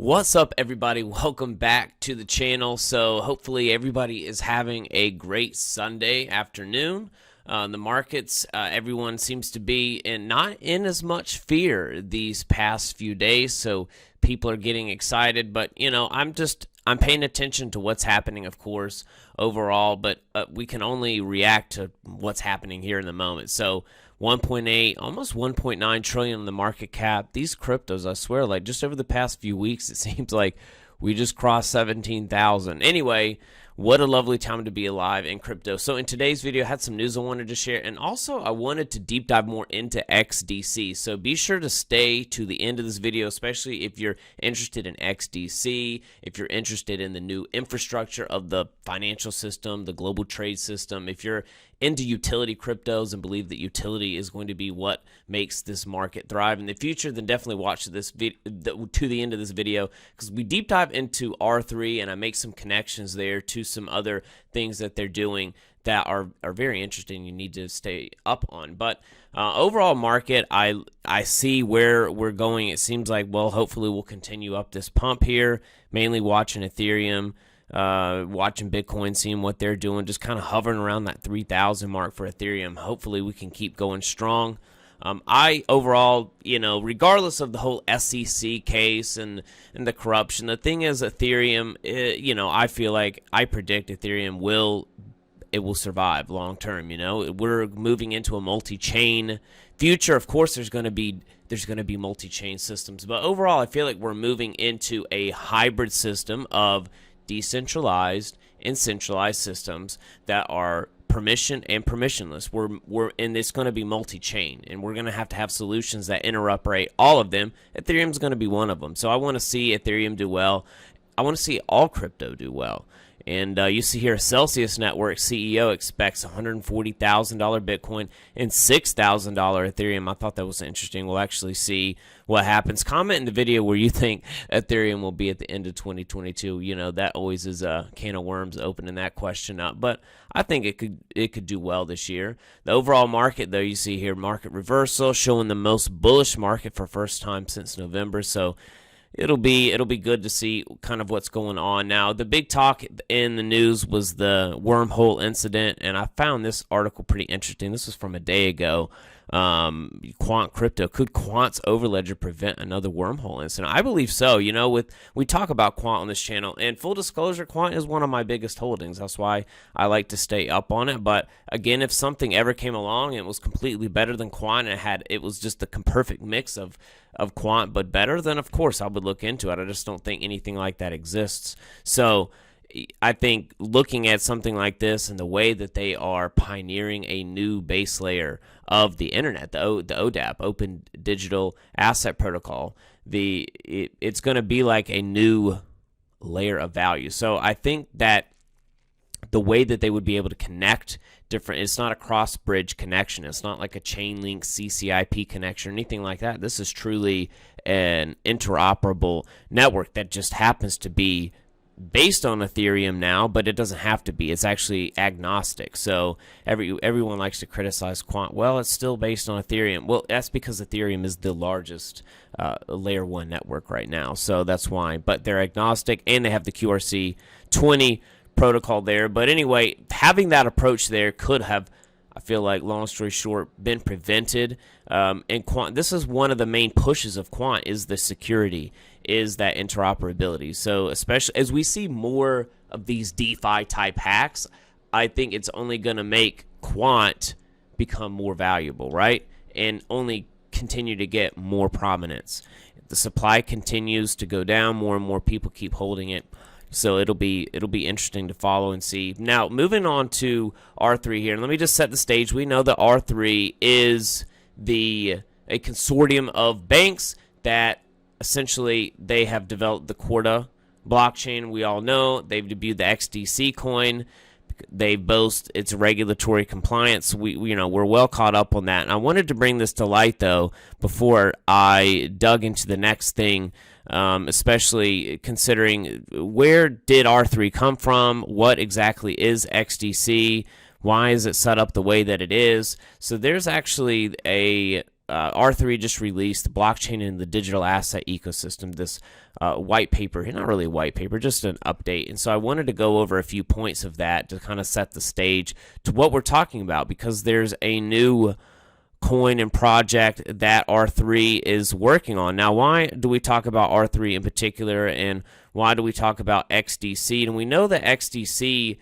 What's up, everybody? Welcome back to the channel. So hopefully everybody is having a great Sunday afternoon. The markets, everyone seems to be not in as much fear these past few days, so people are getting excited. But I'm paying attention to what's happening, of course, overall, but we can only react to what's happening here in the moment. So 1.8, almost 1.9 trillion in the market cap. These cryptos, I swear, like just over the past few weeks, it seems like we just crossed 17,000. Anyway, what a lovely time to be alive in crypto. So in today's video, I had some news I wanted to share, and also I wanted to deep dive more into XDC. So be sure to stay to the end of this video, especially if you're interested in XDC, if you're interested in the new infrastructure of the financial system, the global trade system, if you're into utility cryptos and believe that utility is going to be what makes this market thrive in the future, then definitely watch this to the end of this video, because we deep dive into R3 and I make some connections there to some other things that they're doing that are very interesting. You need to stay up on. But overall market, I see where we're going. It seems like, well, hopefully we'll continue up this pump here, mainly watching Ethereum, watching Bitcoin, seeing what they're doing, just kind of hovering around that 3,000 mark for Ethereum. Hopefully we can keep going strong. I overall, regardless of the whole SEC case and the corruption, the thing is Ethereum, I feel like I predict Ethereum will survive long term. We're moving into a multi-chain future. Of course, there's going to be multi-chain systems, but overall, I feel like we're moving into a hybrid system of decentralized and centralized systems that are permission and permissionless. And it's going to be multi-chain, and we're going to have solutions that interoperate all of them. Ethereum's going to be one of them. So I want to see Ethereum do well. I want to see all crypto do well. And you see here, Celsius Network CEO expects $140,000 Bitcoin and $6,000 Ethereum. I thought that was interesting. We'll actually see what happens. Comment in the video where you think Ethereum will be at the end of 2022. That always is a can of worms opening that question up. But I think it could do well this year. The overall market, though, you see here, market reversal, showing the most bullish market for first time since November. So it'll be good to see kind of what's going on now. The big talk in the news was the wormhole incident, and I found this article pretty interesting. This was from a day ago. Quant crypto, could Quant's Overledger prevent another wormhole incident? I believe so. We talk about Quant on this channel, and full disclosure, Quant is one of my biggest holdings. That's why I like to stay up on it. But again, if something ever came along and it was completely better than Quant, and it was just the perfect mix of Quant but better, then of course I would look into it. I just don't think anything like that exists. So I think looking at something like this and the way that they are pioneering a new base layer of the internet, the ODAP, Open Digital Asset Protocol, it's going to be like a new layer of value. So I think that the way that they would be able to connect different, it's not a cross-bridge connection. It's not like a chain link CCIP connection or anything like that. This is truly an interoperable network that just happens to be based on Ethereum now, but it doesn't have to be. It's actually agnostic. So everyone likes to criticize Quant. Well, it's still based on Ethereum. Well, that's because Ethereum is the largest layer 1 network right now. So that's why. But they're agnostic, and they have the QRC20 protocol there. But anyway, having that approach there could have, I feel like, long story short, been prevented. And Quant, this is one of the main pushes of Quant, is the security, is that interoperability. So especially as we see more of these DeFi type hacks, I think it's only going to make Quant become more valuable, right? And only continue to get more prominence. The supply continues to go down, more and more people keep holding it. So it'll be interesting to follow and see. Now, moving on to R3 here, and let me just set the stage. We know that R3 is a consortium of banks that essentially they have developed the Corda blockchain. We all know they've debuted the XDC coin. They boast its regulatory compliance. We're well caught up on that. And I wanted to bring this to light, though, before I dug into the next thing, especially considering where did R3 come from? What exactly is XDC? Why is it set up the way that it is? So there's actually R3 just released the blockchain and the digital asset ecosystem, this white paper, not really a white paper, just an update. And so I wanted to go over a few points of that to kind of set the stage to what we're talking about, because there's a new coin and project that R3 is working on. Now, why do we talk about R3 in particular, and why do we talk about XDC? And we know that XDC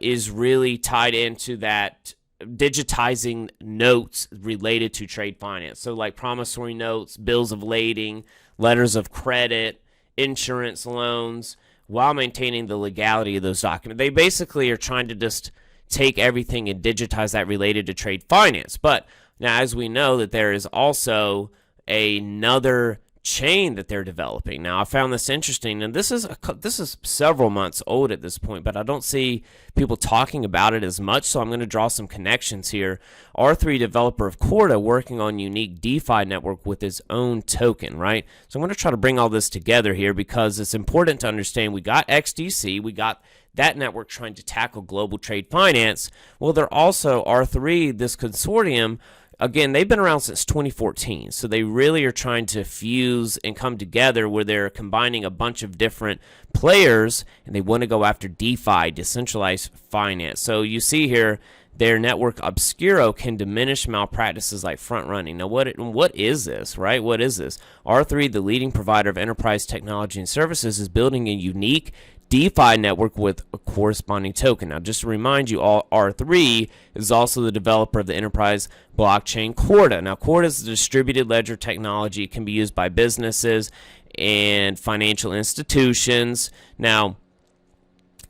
is really tied into that digitizing notes related to trade finance. So like promissory notes, bills of lading, letters of credit, insurance loans, while maintaining the legality of those documents. They basically are trying to just take everything and digitize that related to trade finance. But now, as we know, that there is also another chain that they're developing. Now, I found this interesting, and this is several months old at this point, but I don't see people talking about it as much, so I'm going to draw some connections here. R3 developer of Corda working on unique DeFi network with its own token, right? So I'm going to try to bring all this together here, because it's important to understand we got XDC, we got that network trying to tackle global trade finance. Well, they're also R3, this consortium. Again, they've been around since 2014, so they really are trying to fuse and come together where they're combining a bunch of different players, and they want to go after DeFi, decentralized finance. So you see here, their network Obscuro can diminish malpractices like front running. Now, what is this, right? What is this? R3, the leading provider of enterprise technology and services, is building a unique DeFi network with a corresponding token. Now, just to remind you all, R3 is also the developer of the enterprise blockchain Corda. Now, Corda is a distributed ledger technology. It can be used by businesses and financial institutions. Now,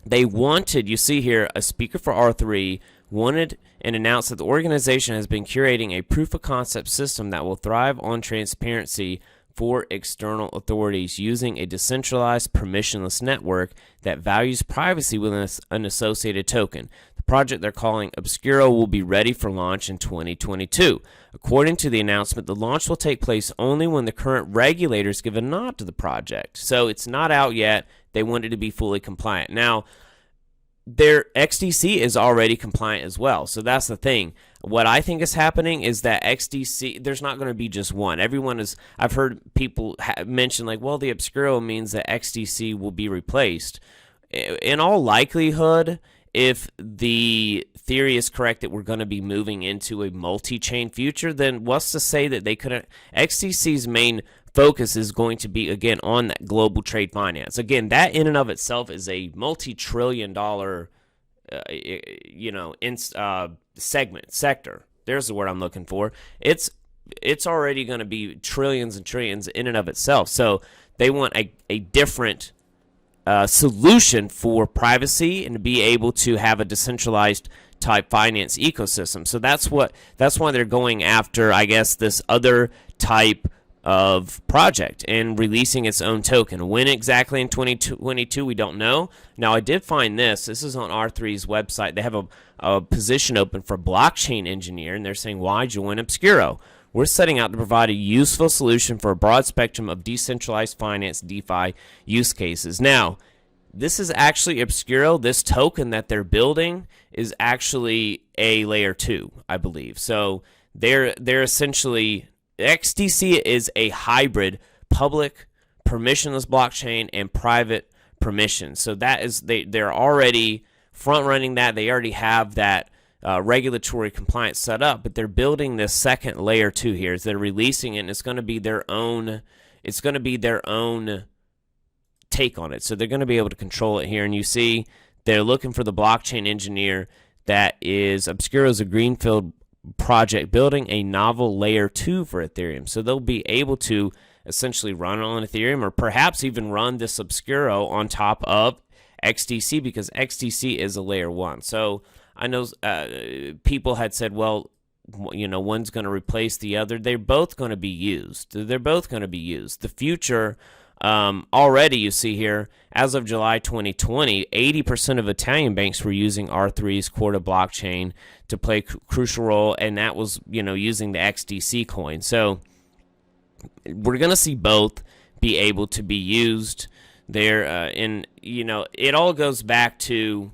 they wanted, you see here, a speaker for R3 wanted and announced that the organization has been curating a proof of concept system that will thrive on transparency for external authorities using a decentralized permissionless network that values privacy with an associated token. The project they're calling Obscuro will be ready for launch in 2022. According to the announcement, the launch will take place only when the current regulators give a nod to the project. So it's not out yet. They want it to be fully compliant. Now, their XDC is already compliant as well. So that's the thing. What I think is happening is that XDC, there's not going to be just one. I've heard people mention like, well, the Obscuro means that XDC will be replaced. In all likelihood, if the theory is correct that we're going to be moving into a multi-chain future, then what's to say that they couldn't? XDC's main focus is going to be, again, on that global trade finance. Again, that in and of itself is a multi-trillion-dollar, sector. There's the word I'm looking for. It's already going to be trillions and trillions in and of itself. So they want a different solution for privacy and to be able to have a decentralized type finance ecosystem. So that's why they're going after, I guess, this other type of project and releasing its own token. When exactly in 2022, we don't know. Now, I did find this. This is on R3's website. They have a position open for blockchain engineer, and they're saying, why join Obscuro? We're setting out to provide a useful solution for a broad spectrum of decentralized finance DeFi use cases. Now, this is actually Obscuro. This token that they're building is actually a layer 2, I believe. So they're essentially, XDC is a hybrid public permissionless blockchain and private permission. So that is, they're already front running that. They already have that regulatory compliance set up, but they're building this second layer 2 here. As they're releasing it, and it's going to be their own. It's going to be their own take on it. So they're going to be able to control it here. And you see, they're looking for the blockchain engineer that is Obscuro's a greenfield project building a novel layer 2 for Ethereum. So they'll be able to essentially run on Ethereum, or perhaps even run this Obscuro on top of XDC, because XDC is a layer 1. So I know people had said, well, one's going to replace the other. They're both going to be used. The future, already you see here, as of July 2020, 80% of Italian banks were using R3's Corda blockchain to play a crucial role, and that was, using the XDC coin. So we're going to see both be able to be used there. It all goes back to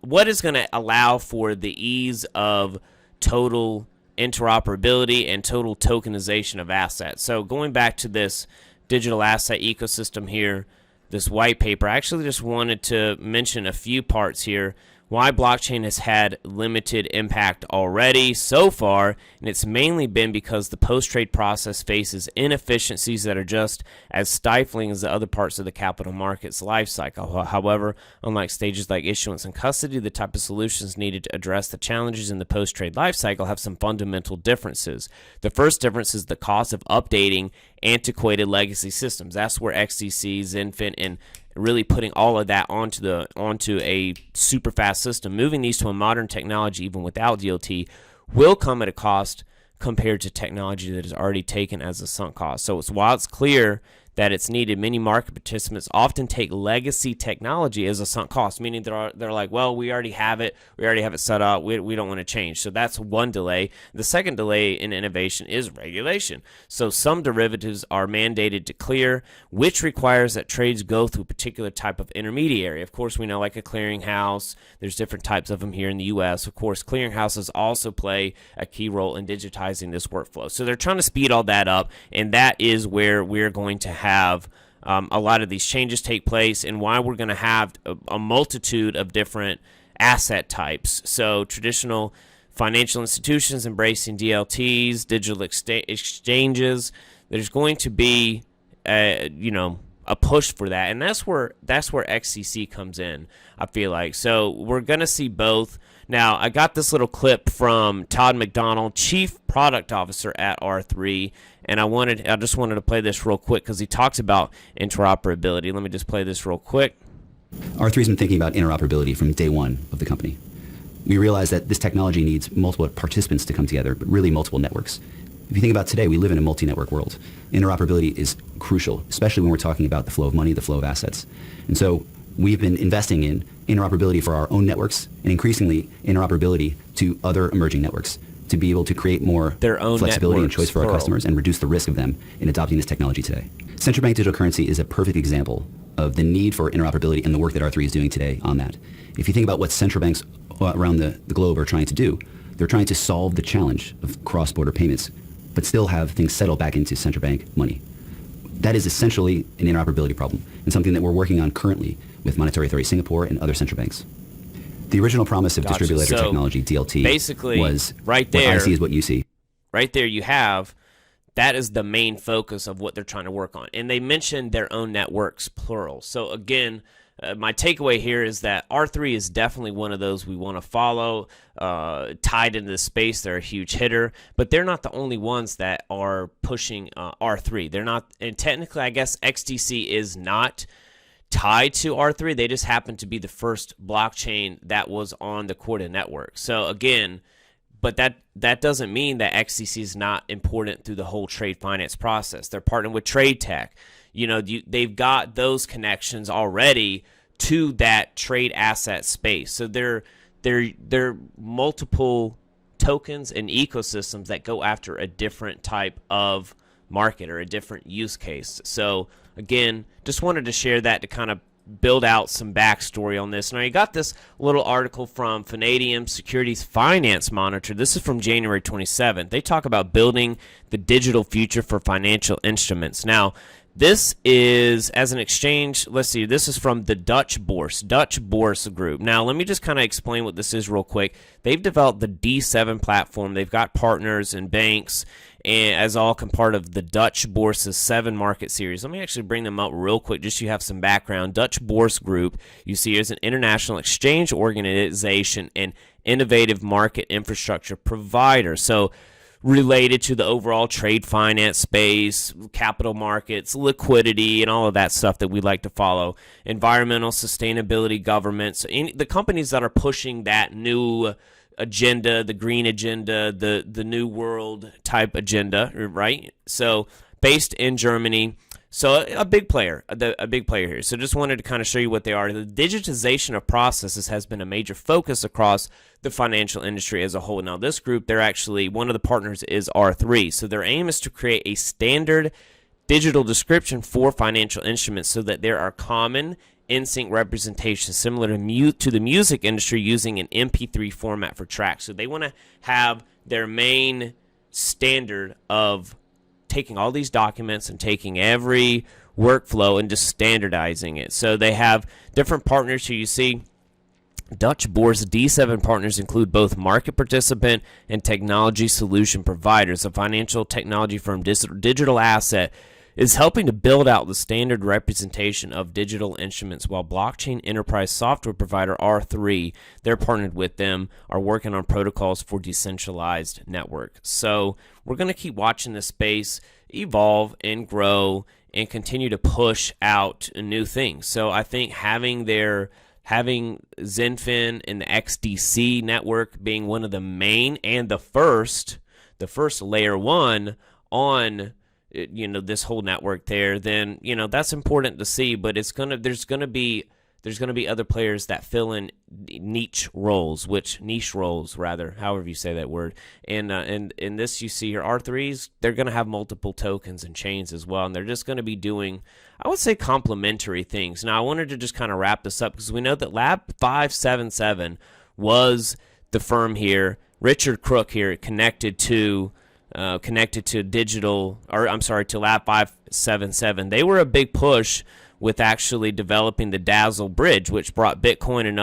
what is going to allow for the ease of total interoperability, and total tokenization of assets. So going back to this digital asset ecosystem here, this white paper, I actually just wanted to mention a few parts here. Why blockchain has had limited impact already so far, and it's mainly been because the post-trade process faces inefficiencies that are just as stifling as the other parts of the capital markets lifecycle. However, unlike stages like issuance and custody, the type of solutions needed to address the challenges in the post-trade lifecycle have some fundamental differences. The first difference is the cost of updating antiquated legacy systems. That's where XDC, Zenfin, and really putting all of that onto a super fast system, moving these to a modern technology even without DLT, will come at a cost compared to technology that is already taken as a sunk cost. So while it's clear that it's needed, many market participants often take legacy technology as a sunk cost, meaning they're like, well, we already have it set up, we don't want to change. So that's one delay. The second delay in innovation is regulation. So some derivatives are mandated to clear, which requires that trades go through a particular type of intermediary. Of course, we know, like a clearinghouse, there's different types of them here in the US. Of course, clearinghouses also play a key role in digitizing this workflow. So they're trying to speed all that up, and that is where we're going to have a lot of these changes take place, and why we're going to have a multitude of different asset types. So traditional financial institutions embracing DLTs, digital exchanges. There's going to be a push for that, and that's where XCC comes in, I feel like. So we're going to see both. Now, I got this little clip from Todd McDonald, Chief Product Officer at R3, and I just wanted to play this real quick because he talks about interoperability. Let me just play this real quick. R3's been thinking about interoperability from day one of the company. We realized that this technology needs multiple participants to come together, but really multiple networks. If you think about today, we live in a multi-network world. Interoperability is crucial, especially when we're talking about the flow of money, the flow of assets. And so we've been investing in interoperability for our own networks and increasingly interoperability to other emerging networks to be able to create more their own flexibility networks, and choice for our customers and reduce the risk of them in adopting this technology today. Central bank digital currency is a perfect example of the need for interoperability and the work that R3 is doing today on that. If you think about what central banks around the globe are trying to do, they're trying to solve the challenge of cross-border payments, but still have things settle back into central bank money. That is essentially an interoperability problem and something that we're working on currently with Monetary Authority Singapore and other central banks. The original promise of distributed ledger technology, DLT, basically was right there. What I see is what you see. Right there you have, that is the main focus of what they're trying to work on. And they mentioned their own networks, plural. So again, my takeaway here is that R3 is definitely one of those we want to follow, tied into the space. They're a huge hitter, but they're not the only ones that are pushing R3. They're not, and technically I guess XDC is not tied to R3. They just happen to be the first blockchain that was on the Corda network. So again, but that doesn't mean that XDC is not important through the whole trade finance process. They're partnering with Trade Tech. They've got those connections already to that trade asset space. So they're multiple tokens and ecosystems that go after a different type of market or a different use case. So again, just wanted to share that to kind of build out some backstory on this. Now, you got this little article from Fanatium Securities Finance Monitor. This is from January 27th. They talk about building the digital future for financial instruments. Now, this is, as an exchange, let's see, this is from the Dutch Bourse Group. Now, let me just kind of explain what this is real quick. They've developed the D7 platform. They've got partners and banks, and as all part of the Dutch Bourse's 7 market series. Let me actually bring them up real quick just so you have some background. Dutch Bourse Group, you see, is an international exchange organization and innovative market infrastructure provider. So related to the overall trade finance space, capital markets, liquidity, and all of that stuff that we like to follow. Environmental, sustainability, governments, the companies that are pushing that new agenda, the green agenda, the new world type agenda, right? So based in Germany. So a big player here. So just wanted to kind of show you what they are. The digitization of processes has been a major focus across the financial industry as a whole. Now, this group, they're actually, one of the partners is R3. So their aim is to create a standard digital description for financial instruments so that there are common in-sync representations similar to the music industry using an MP3 format for tracks. So they want to have their main standard of taking all these documents and taking every workflow and just standardizing it. So they have different partners here. You see Dutch Boer's D7 partners include both market participant and technology solution providers. A financial technology firm, Digital Asset, is helping to build out the standard representation of digital instruments, while blockchain enterprise software provider R3, they're partnered with them, are working on protocols for decentralized network. So we're going to keep watching this space evolve and grow and continue to push out new things. So I think having Zenfin and the XDC network being one of the main and the first layer one on this whole network there, then that's important to see. But there's gonna be other players that fill in niche roles, however you say that word. And in this, you see here R3s, they're gonna have multiple tokens and chains as well, and they're just gonna be doing, I would say, complementary things. Now I wanted to just kind of wrap this up because we know that Lab 577 was the firm here, Richard Crook here, connected to to Lab 577. They were a big push with actually developing the Dazzle bridge, which brought Bitcoin and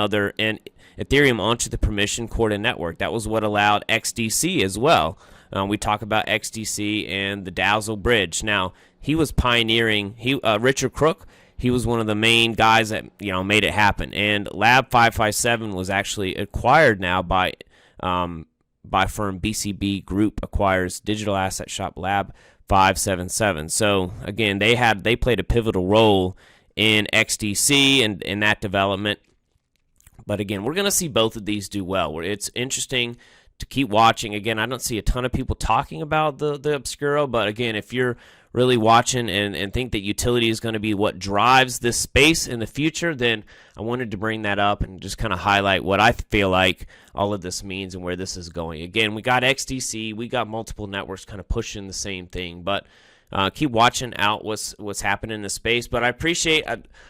Ethereum onto the permission Corda network. That was what allowed XDC as well. We talk about XDC and the Dazzle bridge. Now, he was pioneering. Richard Crook, he was one of the main guys that made it happen. And Lab 557 was actually acquired now by firm BCB Group acquires digital asset shop Lab 577. So again, they played a pivotal role in XDC and in that development. But again, we're going to see both of these do well. It's interesting to keep watching. Again, I don't see a ton of people talking about the Obscuro, but again, if you're really watching and think that utility is going to be what drives this space in the future, then I wanted to bring that up and just kind of highlight what I feel like all of this means and where this is going. Again, we got XDC, we got multiple networks kind of pushing the same thing, but keep watching out what's happening in the space. But I appreciate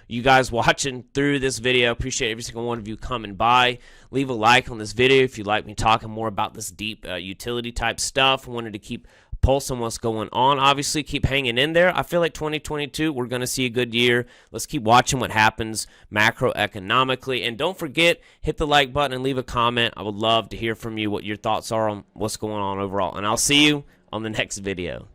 you guys watching through this video. Appreciate every single one of you coming by. Leave a like on this video if you'd like me talking more about this deep utility type stuff. I wanted to keep pulse on what's going on. Obviously, keep hanging in there. I feel like 2022, we're going to see a good year. Let's keep watching what happens macroeconomically. And don't forget, hit the like button and leave a comment. I would love to hear from you what your thoughts are on what's going on overall. And I'll see you on the next video.